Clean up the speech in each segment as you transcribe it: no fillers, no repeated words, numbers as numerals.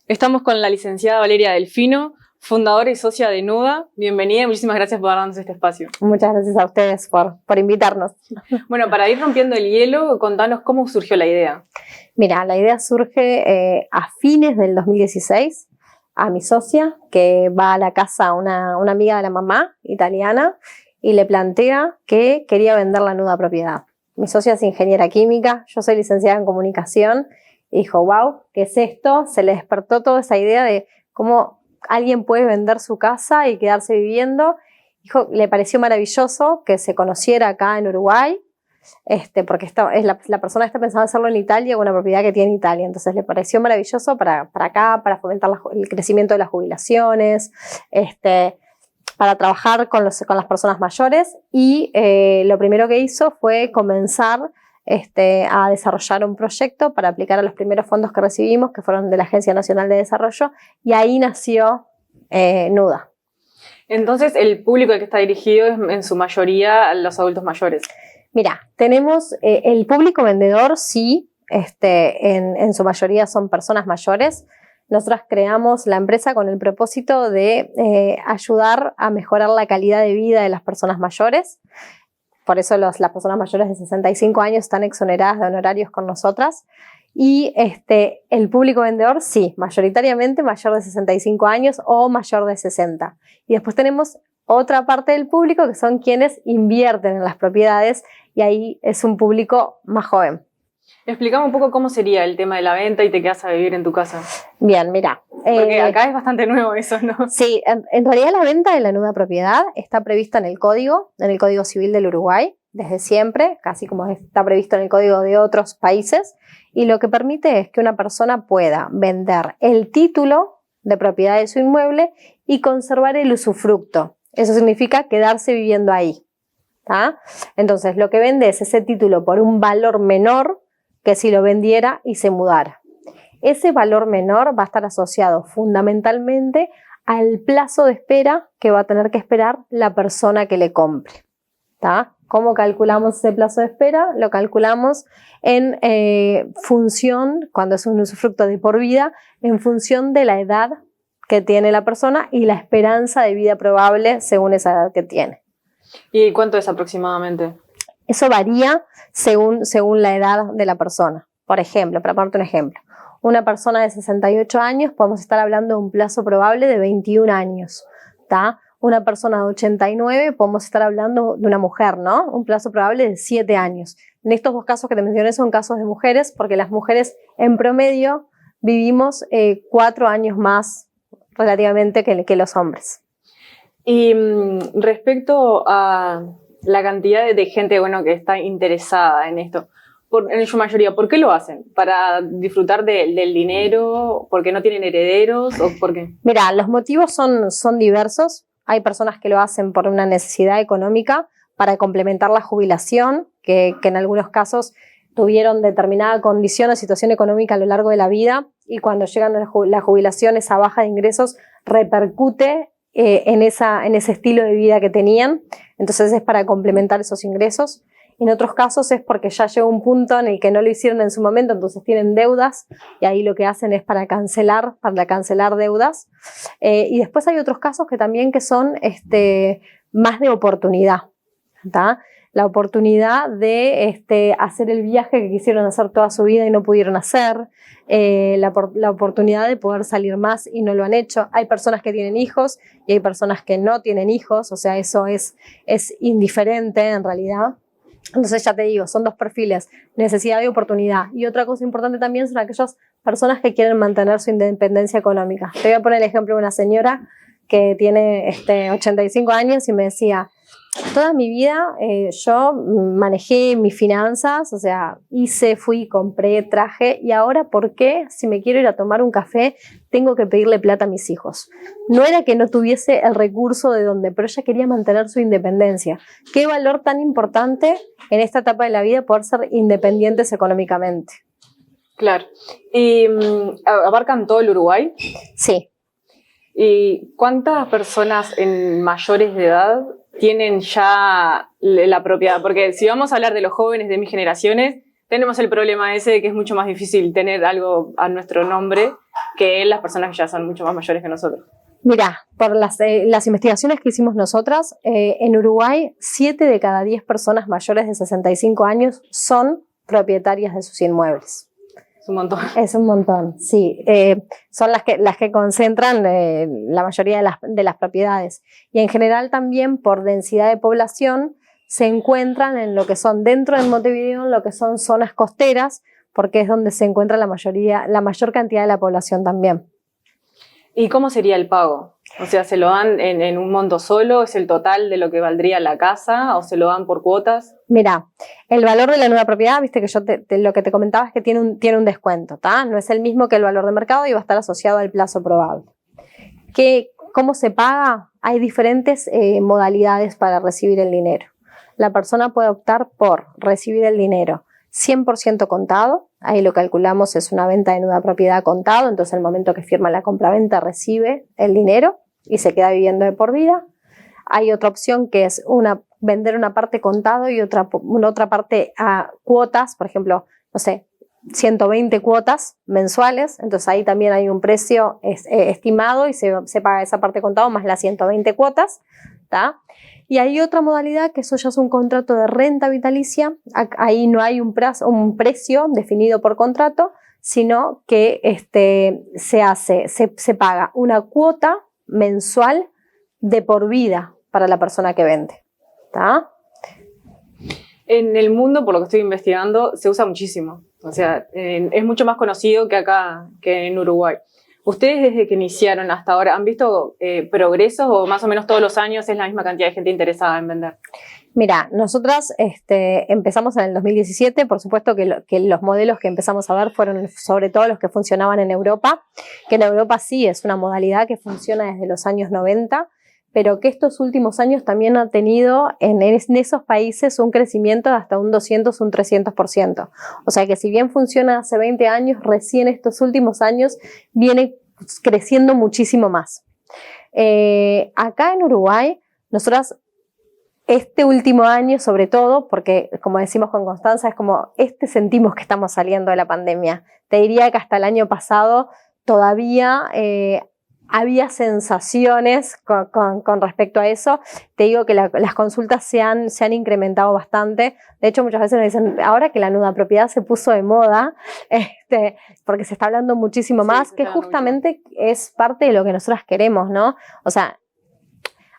Estamos con la licenciada Valeria Delfino, fundadora y socia de Nuda. Bienvenida y muchísimas gracias por darnos este espacio. Muchas gracias a ustedes por invitarnos. Bueno, para ir rompiendo el hielo, contanos cómo surgió la idea. Mira, la idea surge a fines del 2016, a mi socia, que va a la casa una amiga de la mamá, italiana, y le plantea que quería vender la Nuda propiedad. Mi socia es ingeniera química, yo soy licenciada en comunicación, y dijo, wow, ¿qué es esto? Se le despertó toda esa idea de cómo alguien puede vender su casa y quedarse viviendo. Dijo, le pareció maravilloso que se conociera acá en Uruguay, porque la persona está pensando hacerlo en Italia, con una propiedad que tiene en Italia. Entonces le pareció maravilloso para acá, para fomentar el crecimiento de las jubilaciones, para trabajar con las personas mayores. Y lo primero que hizo fue comenzar a desarrollar un proyecto para aplicar a los primeros fondos que recibimos, que fueron de la Agencia Nacional de Desarrollo, y ahí nació Nuda. Entonces, el público al que está dirigido es en su mayoría los adultos mayores. Mira, tenemos el público vendedor, sí, en su mayoría son personas mayores. Nosotras creamos la empresa con el propósito de ayudar a mejorar la calidad de vida de las personas mayores. Por eso las personas mayores de 65 años están exoneradas de honorarios con nosotras. Y el público vendedor, sí, mayoritariamente mayor de 65 años o mayor de 60. Y después tenemos otra parte del público que son quienes invierten en las propiedades, y ahí es un público más joven. Explícame un poco cómo sería el tema de la venta y te quedas a vivir en tu casa. Bien, mira. Porque acá es bastante nuevo eso, ¿no? Sí, en realidad la venta de la Nuda propiedad está prevista en el Código Civil del Uruguay, desde siempre, casi como está previsto en el Código de otros países, y lo que permite es que una persona pueda vender el título de propiedad de su inmueble y conservar el usufructo. Eso significa quedarse viviendo ahí, ¿tá? Entonces, lo que vende es ese título por un valor menor que si lo vendiera y se mudara. Ese valor menor va a estar asociado fundamentalmente al plazo de espera que va a tener que esperar la persona que le compre, ¿tá? ¿Cómo calculamos ese plazo de espera? Lo calculamos en función, cuando es un usufructo de por vida, en función de la edad que tiene la persona y la esperanza de vida probable según esa edad que tiene. ¿Y cuánto es aproximadamente? Eso varía según la edad de la persona. Por ejemplo, para ponerte un ejemplo, una persona de 68 años podemos estar hablando de un plazo probable de 21 años, ¿tá? Una persona de 89 podemos estar hablando de una mujer, ¿no? Un plazo probable de 7 años. En estos dos casos que te mencioné son casos de mujeres, porque las mujeres en promedio vivimos 4 años más relativamente que los hombres. Y respecto a la cantidad de gente, bueno, que está interesada en esto, en su mayoría, ¿por qué lo hacen? ¿Para disfrutar del dinero? ¿Porque no tienen herederos? ¿O por qué? Mira, los motivos son diversos. Hay personas que lo hacen por una necesidad económica para complementar la jubilación, que en algunos casos tuvieron determinada condición o situación económica a lo largo de la vida, y cuando llegan a la jubilación esa baja de ingresos repercute en ese estilo de vida que tenían. Entonces es para complementar esos ingresos. En otros casos es porque ya llegó un punto en el que no lo hicieron en su momento, entonces tienen deudas y ahí lo que hacen es para cancelar deudas. Y después hay otros casos que también que son más de oportunidad, ¿tá? La oportunidad de hacer el viaje que quisieron hacer toda su vida y no pudieron hacer, la oportunidad de poder salir más y no lo han hecho. Hay personas que tienen hijos y hay personas que no tienen hijos, o sea, eso es indiferente en realidad. Entonces ya te digo, son dos perfiles, necesidad y oportunidad. Y otra cosa importante también son aquellas personas que quieren mantener su independencia económica. Te voy a poner el ejemplo de una señora que tiene 85 años y me decía, toda mi vida yo manejé mis finanzas, o sea, fui, compré, traje, y ahora ¿por qué si me quiero ir a tomar un café tengo que pedirle plata a mis hijos? No era que no tuviese el recurso de donde, pero ella quería mantener su independencia. Qué valor tan importante en esta etapa de la vida poder ser independientes económicamente. Claro. ¿Y abarcan todo el Uruguay? Sí. ¿Y cuántas personas mayores de edad tienen ya la propiedad? Porque si vamos a hablar de los jóvenes de mis generaciones, tenemos el problema ese de que es mucho más difícil tener algo a nuestro nombre que las personas que ya son mucho más mayores que nosotros. Mira, por las investigaciones que hicimos nosotras, en Uruguay 7 de cada 10 personas mayores de 65 años son propietarias de sus inmuebles. Es un montón. Es un montón, sí. Son las que concentran la mayoría de las propiedades. Y en general también por densidad de población se encuentran en lo que son dentro de Montevideo, en lo que son zonas costeras, porque es donde se encuentra la mayor cantidad de la población también. ¿Y cómo sería el pago? O sea, ¿se lo dan en un monto solo? ¿Es el total de lo que valdría la casa? ¿O se lo dan por cuotas? Mira, el valor de la nueva propiedad, viste que yo lo que te comentaba es que tiene un descuento, ¿tá? No es el mismo que el valor de mercado y va a estar asociado al plazo probable. ¿Cómo se paga? Hay diferentes modalidades para recibir el dinero. La persona puede optar por recibir el dinero 100% contado, ahí lo calculamos es una venta de nueva propiedad contado, entonces el momento que firma la compraventa recibe el dinero y se queda viviendo de por vida. Hay otra opción que es vender una parte contado y otra parte a cuotas, por ejemplo, no sé, 120 cuotas mensuales, entonces ahí también hay un precio estimado y se paga esa parte contado más las 120 cuotas, ¿tá? Y hay otra modalidad que eso ya es un contrato de renta vitalicia, ahí no hay un precio definido por contrato, sino que se paga una cuota mensual de por vida para la persona que vende, ¿tá? En el mundo, por lo que estoy investigando, se usa muchísimo. O sea, es mucho más conocido que acá, que en Uruguay. ¿Ustedes desde que iniciaron hasta ahora han visto progresos o más o menos todos los años es la misma cantidad de gente interesada en vender? Mira, nosotras empezamos en el 2017, por supuesto que los modelos que empezamos a ver fueron sobre todo los que funcionaban en Europa, que en Europa sí es una modalidad que funciona desde los años 90, pero que estos últimos años también ha tenido en esos países un crecimiento de hasta un 200, un 300%. O sea que si bien funciona hace 20 años, recién estos últimos años viene creciendo muchísimo más. Acá en Uruguay, nosotras este último año sobre todo, porque como decimos con Constanza, es como sentimos que estamos saliendo de la pandemia. Te diría que hasta el año pasado todavía había sensaciones con respecto a eso. Te digo que las consultas se han incrementado bastante. De hecho, muchas veces nos dicen, ahora que la nuda propiedad se puso de moda, porque se está hablando muchísimo más, que justamente es parte de lo que nosotras queremos, ¿no? O sea,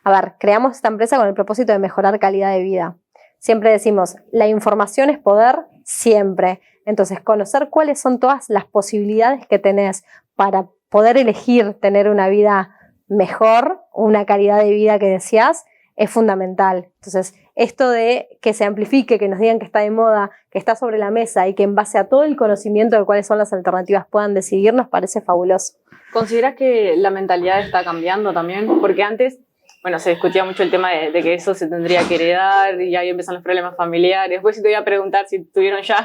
a ver, creamos esta empresa con el propósito de mejorar calidad de vida. Siempre decimos, la información es poder, siempre. Entonces, conocer cuáles son todas las posibilidades que tenés para poder elegir tener una vida mejor, una calidad de vida que deseas, es fundamental. Entonces, esto de que se amplifique, que nos digan que está de moda, que está sobre la mesa y que en base a todo el conocimiento de cuáles son las alternativas puedan decidir, nos parece fabuloso. ¿Consideras que la mentalidad está cambiando también? Porque antes, bueno, se discutía mucho el tema de que eso se tendría que heredar y ahí empiezan los problemas familiares. Después te voy a preguntar si tuvieron ya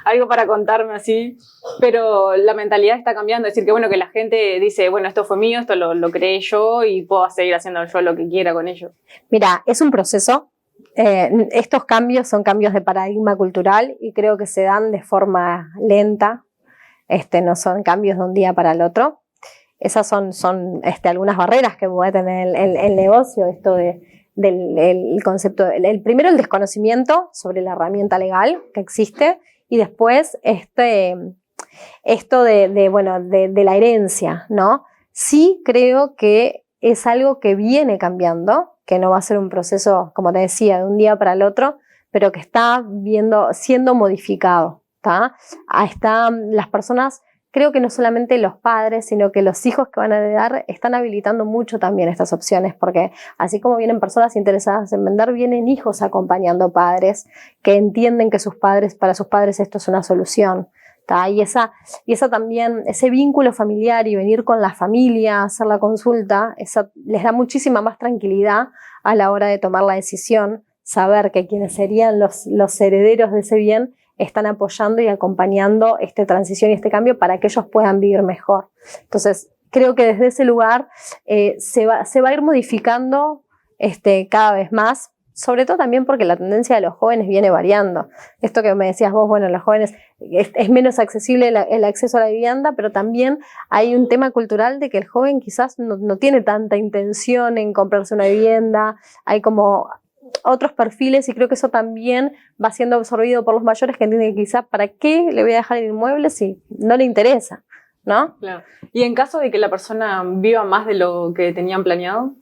algo para contarme así, pero la mentalidad está cambiando, es decir, que bueno, que la gente dice, bueno, esto fue mío, esto lo creé yo y puedo seguir haciendo yo lo que quiera con ello. Mira, es un proceso, estos cambios son cambios de paradigma cultural y creo que se dan de forma lenta, no son cambios de un día para el otro. Esas son algunas barreras que puede tener el negocio, esto del concepto, primero el desconocimiento sobre la herramienta legal que existe, y después esto de la herencia, ¿no? Sí creo que es algo que viene cambiando, que no va a ser un proceso, como te decía, de un día para el otro, pero que está siendo modificado, ¿tá? Las personas, creo que no solamente los padres, sino que los hijos que van a heredar están habilitando mucho también estas opciones, porque así como vienen personas interesadas en vender, vienen hijos acompañando padres que entienden que para sus padres esto es una solución. Y esa también, ese vínculo familiar y venir con la familia a hacer la consulta, les da muchísima más tranquilidad a la hora de tomar la decisión, saber que quienes serían los herederos de ese bien están apoyando y acompañando esta transición y este cambio para que ellos puedan vivir mejor. Entonces, creo que desde ese lugar se va a ir modificando cada vez más. sobre todo también porque la tendencia de los jóvenes viene variando. Esto que me decías vos, bueno, los jóvenes es menos accesible el acceso a la vivienda, pero también hay un tema cultural de que el joven quizás no tiene tanta intención en comprarse una vivienda, hay como otros perfiles y creo que eso también va siendo absorbido por los mayores que entienden que quizás ¿para qué le voy a dejar el inmueble si no le interesa? ¿No? Claro. Y en caso de que la persona viva más de lo que tenían planeado,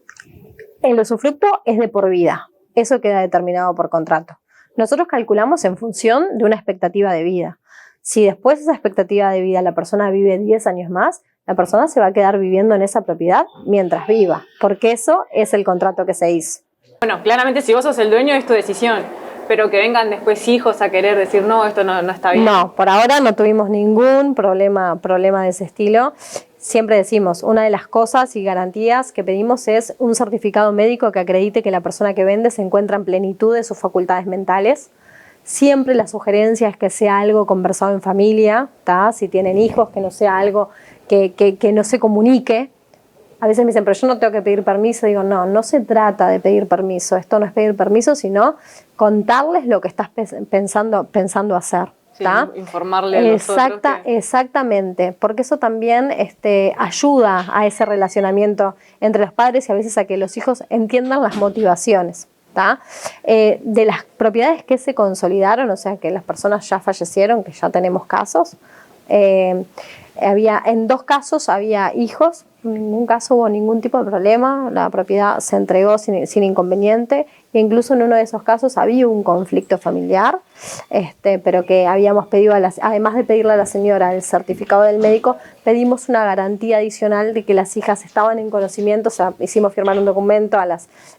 el usufructo es de por vida. Eso queda determinado por contrato. Nosotros calculamos en función de una expectativa de vida. Si después de esa expectativa de vida la persona vive 10 años más, la persona se va a quedar viviendo en esa propiedad mientras viva, porque eso es el contrato que se hizo. bueno, claramente si vos sos el dueño es tu decisión, pero que vengan después hijos a querer decir, no, esto no está bien. No, por ahora no tuvimos ningún problema de ese estilo. Siempre decimos, una de las cosas y garantías que pedimos es un certificado médico que acredite que la persona que vende se encuentra en plenitud de sus facultades mentales. Siempre la sugerencia es que sea algo conversado en familia, ¿tá? Si tienen hijos, que no sea algo que no se comunique. A veces me dicen, pero yo no tengo que pedir permiso. Digo, no se trata de pedir permiso. Esto no es pedir permiso, sino contarles lo que estás pensando hacer. Sí, informarle a los otros Exactamente, porque eso también ayuda a ese relacionamiento entre los padres y a veces a que los hijos entiendan las motivaciones. De las propiedades que se consolidaron, o sea que las personas ya fallecieron, que ya tenemos casos, en 2 casos había hijos, en ningún caso hubo ningún tipo de problema, la propiedad se entregó sin inconveniente e incluso en uno de esos casos había un conflicto familiar, pero que habíamos pedido, además de pedirle a la señora el certificado del médico, pedimos una garantía adicional de que las hijas estaban en conocimiento, o sea, hicimos firmar un documento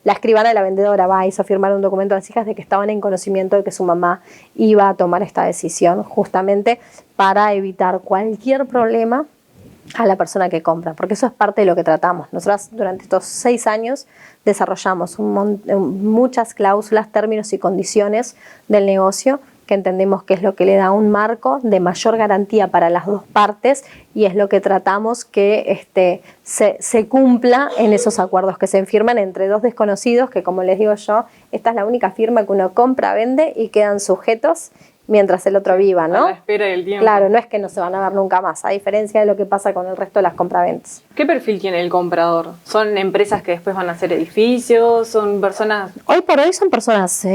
la escribana de la vendedora hizo firmar un documento a las hijas de que estaban en conocimiento de que su mamá iba a tomar esta decisión, justamente para evitar cualquier problema a la persona que compra, porque eso es parte de lo que tratamos. Nosotros durante estos 6 años desarrollamos muchas cláusulas, términos y condiciones del negocio que entendemos que es lo que le da un marco de mayor garantía para las 2 partes y es lo que tratamos que se cumpla en esos acuerdos que se firman entre 2 desconocidos que, como les digo yo, esta es la única firma que uno compra, vende y quedan sujetos mientras el otro viva, ¿no? A la espera del tiempo. Claro, no es que no se van a ver nunca más, a diferencia de lo que pasa con el resto de las compraventas. ¿Qué perfil tiene el comprador? ¿Son empresas que después van a hacer edificios? ¿Son personas...? Hoy por hoy son personas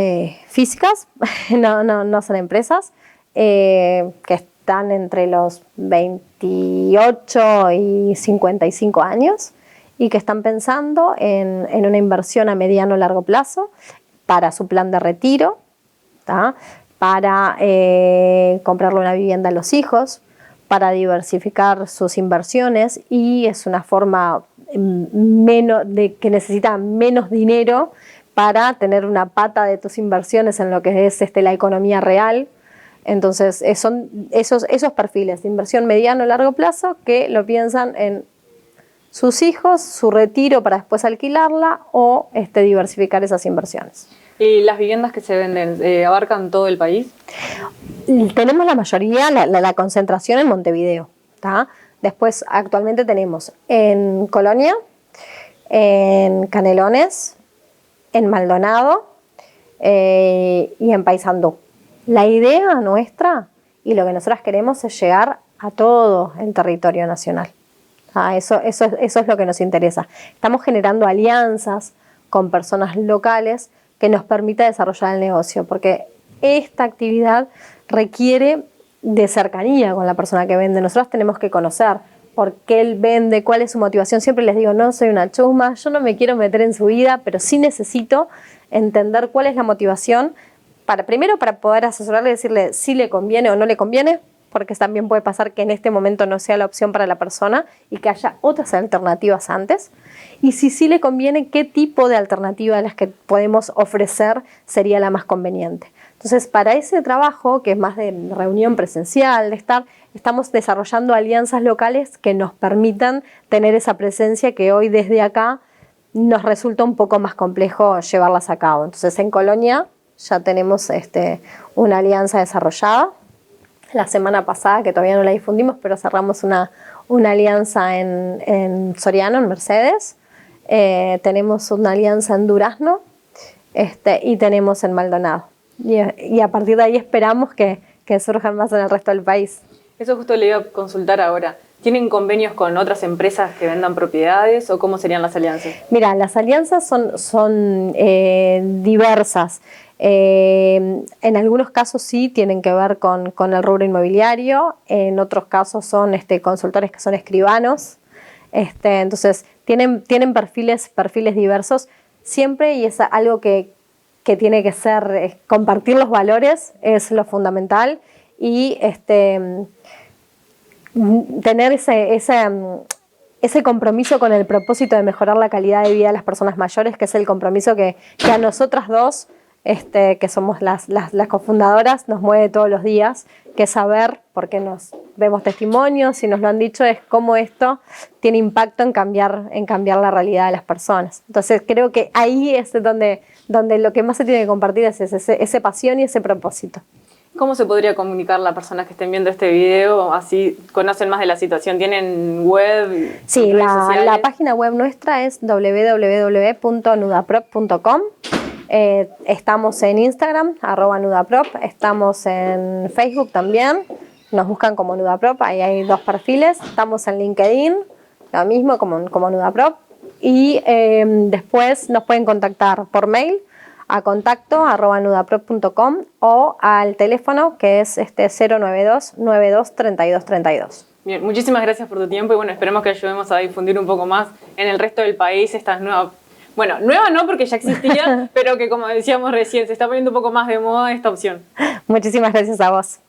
físicas, no son empresas, que están entre los 28 y 55 años y que están pensando en una inversión a mediano o largo plazo para su plan de retiro, ¿tá? Para comprarle una vivienda a los hijos, para diversificar sus inversiones y es una forma que necesita menos dinero para tener una pata de tus inversiones en lo que es la economía real. Entonces son esos perfiles de inversión mediano o largo plazo que lo piensan en sus hijos, su retiro para después alquilarla o diversificar esas inversiones. ¿Y las viviendas que se venden abarcan todo el país? Tenemos la mayoría, la concentración en Montevideo, ¿tá? Después actualmente tenemos en Colonia, en Canelones, en Maldonado y en Paysandú. La idea nuestra y lo que nosotras queremos es llegar a todo el territorio nacional. Eso es lo que nos interesa. Estamos generando alianzas con personas locales que nos permita desarrollar el negocio, porque esta actividad requiere de cercanía con la persona que vende. Nosotros tenemos que conocer por qué él vende, cuál es su motivación. Siempre les digo, no soy una chusma, yo no me quiero meter en su vida, pero sí necesito entender cuál es la motivación, primero para poder asesorarle y decirle si le conviene o no le conviene, porque también puede pasar que en este momento no sea la opción para la persona y que haya otras alternativas antes. Y si sí le conviene, qué tipo de alternativa de las que podemos ofrecer sería la más conveniente. Entonces, para ese trabajo, que es más de reunión presencial, estamos desarrollando alianzas locales que nos permitan tener esa presencia que hoy desde acá nos resulta un poco más complejo llevarlas a cabo. Entonces, en Colonia ya tenemos una alianza desarrollada. La semana pasada, que todavía no la difundimos, pero cerramos una alianza en Soriano, en Mercedes. Tenemos una alianza en Durazno y tenemos en Maldonado. Y a partir de ahí esperamos que surjan más en el resto del país. Eso justo le iba a consultar ahora. ¿Tienen convenios con otras empresas que vendan propiedades o cómo serían las alianzas? Mira, las alianzas son diversas. En algunos casos sí tienen que ver con el rubro inmobiliario, en otros casos son consultores que son escribanos. Entonces tienen perfiles diversos siempre, y es algo que tiene que ser, compartir los valores es lo fundamental, y tener ese compromiso con el propósito de mejorar la calidad de vida de las personas mayores, que es el compromiso que a nosotras dos, que somos las cofundadoras, nos mueve todos los días, que es saber, porque nos vemos testimonios y nos lo han dicho, es cómo esto tiene impacto en cambiar la realidad de las personas. Entonces creo que ahí es donde lo que más se tiene que compartir es ese pasión y ese propósito. ¿Cómo se podría comunicar a las personas que estén viendo este video? Así conocen más de la situación. ¿Tienen web? Sí, la página web nuestra es www.nudaprop.com. Estamos en Instagram, @nudaprop. Estamos en Facebook también. Nos buscan como Nudaprop, ahí hay 2 perfiles. Estamos en LinkedIn, lo mismo como Nudaprop. Y después nos pueden contactar por mail a contacto@nudaprop.com o al teléfono que es 092 92 32 32. Bien, muchísimas gracias por tu tiempo y bueno, esperemos que ayudemos a difundir un poco más en el resto del país estas nuevas, bueno, nueva no porque ya existía, pero que como decíamos recién, se está poniendo un poco más de moda esta opción. Muchísimas gracias a vos.